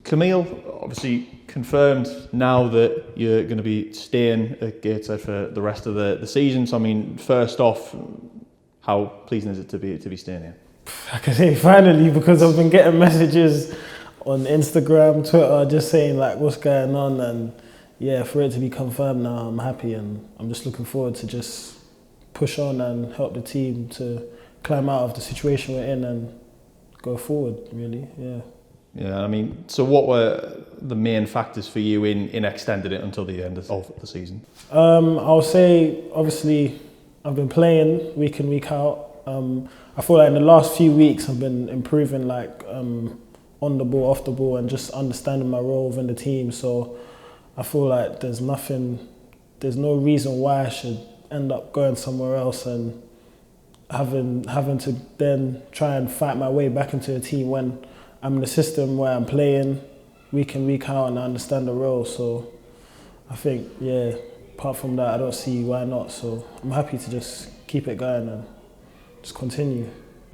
Kamil, obviously confirmed now that you're going to be staying at Gateshead for the rest of the season. So, I mean, first off, how pleasing is it to be staying here? I can say finally, because I've been getting messages on Instagram, Twitter, just saying like what's going on, and yeah, for it to be confirmed now, I'm happy, and I'm just looking forward to just push on and help the team to climb out of the situation we're in and go forward, really, yeah. Yeah, I mean, so what were the main factors for you in extending it until the end of the season? I'll say, obviously, I've been playing week in, week out. I feel like in the last few weeks I've been improving, like on the ball, off the ball, and just understanding my role within the team. So I feel like there's no reason why I should end up going somewhere else and having to then try and fight my way back into a team when I'm in a system where I'm playing week in, week out, and I understand the role. So I think, yeah, apart from that, I don't see why not. So I'm happy to just keep it going and just continue.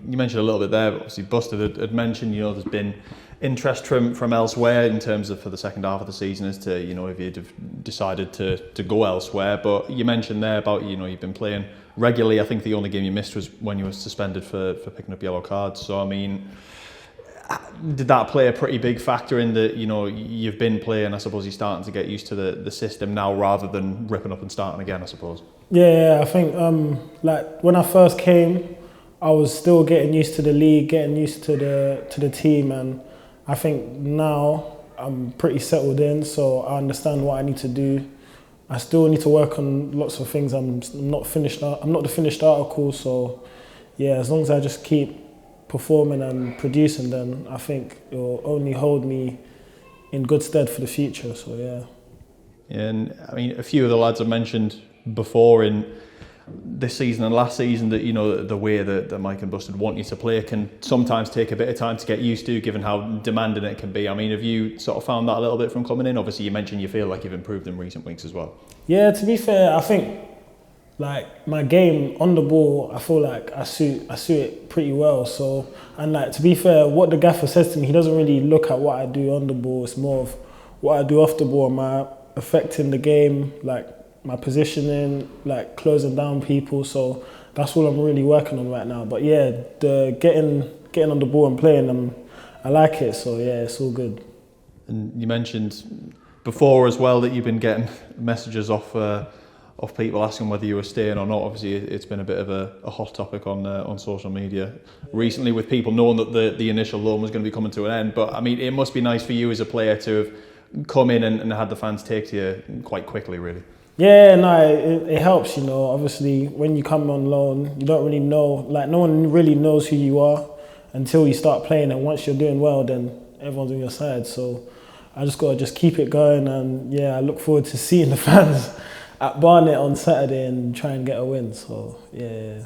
You mentioned a little bit there, obviously Busted had mentioned, there's been interest from elsewhere in terms of for the second half of the season as to, if you'd have decided to go elsewhere. But you mentioned there about, you've been playing regularly. I think the only game you missed was when you were suspended for picking up yellow cards. So, I mean, did that play a pretty big factor in that, you've been playing, I suppose you're starting to get used to the system now rather than ripping up and starting again, I suppose? Yeah, I think like when I first came, I was still getting used to the league, getting used to the team, and I think now I'm pretty settled in, so I understand what I need to do. I still need to work on lots of things. I'm not the finished article, so yeah, as long as I just keep performing and producing, then I think it will only hold me in good stead for the future. So yeah. And I mean, a few of the lads have mentioned before in this season and last season that the way that Mike and Busted want you to play can sometimes take a bit of time to get used to, given how demanding it can be. I mean, have you sort of found that a little bit from coming in? Obviously, you mentioned you feel like you've improved in recent weeks as well. Yeah, to be fair, I think like my game on the ball, I feel like I suit it pretty well. So, and like to be fair, what the gaffer says to me, he doesn't really look at what I do on the ball. It's more of what I do off the ball. Am I affecting the game, like my positioning, like closing down people. So that's all I'm really working on right now. But yeah, the getting on the ball and playing, I like it. So yeah, it's all good. And you mentioned before as well that you've been getting messages off people asking whether you were staying or not. Obviously, it's been a bit of a hot topic on social media recently, with people knowing that the initial loan was going to be coming to an end. But I mean, it must be nice for you as a player to have come in and had the fans take to you quite quickly, really. Yeah, no, it helps, Obviously, when you come on loan, you don't really know, like no one really knows who you are until you start playing, and once you're doing well, then everyone's on your side. So I just got to keep it going, and yeah, I look forward to seeing the fans at Barnet on Saturday and try and get a win. So yeah.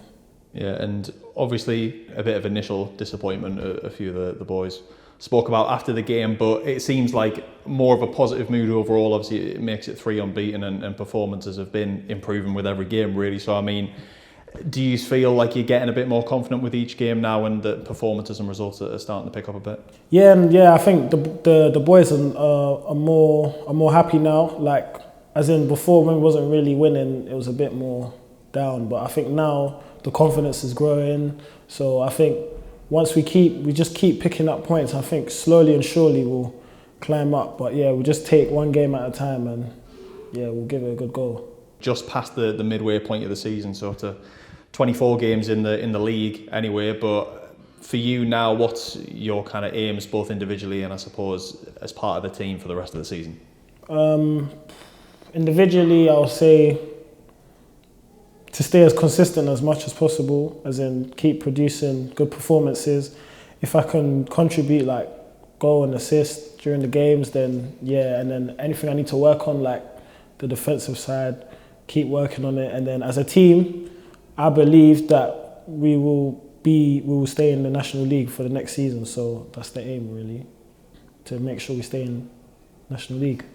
Yeah, and obviously a bit of initial disappointment. A few of the boys spoke about after the game, but it seems like more of a positive mood overall. Obviously, it makes it 3 unbeaten, and performances have been improving with every game, really. So, I mean, do you feel like you're getting a bit more confident with each game now, and that performances and results are starting to pick up a bit? Yeah, I think the boys are more happy now. Like, as in before, when we wasn't really winning, it was a bit more down. But I think now the confidence is growing. So I think once we just keep picking up points, I think slowly and surely we'll climb up. But yeah, we'll just take one game at a time, and yeah, we'll give it a good go. Just past the midway point of the season, so to 24 games in the league anyway. But for you now, what's your kind of aims, both individually and I suppose as part of the team, for the rest of the season? Individually, I'll say to stay as consistent as much as possible, as in keep producing good performances. If I can contribute like goal and assist during the games, then yeah, and then anything I need to work on, like the defensive side, keep working on it. And then as a team, I believe that we will stay in the National League for the next season. So that's the aim, really, to make sure we stay in National League.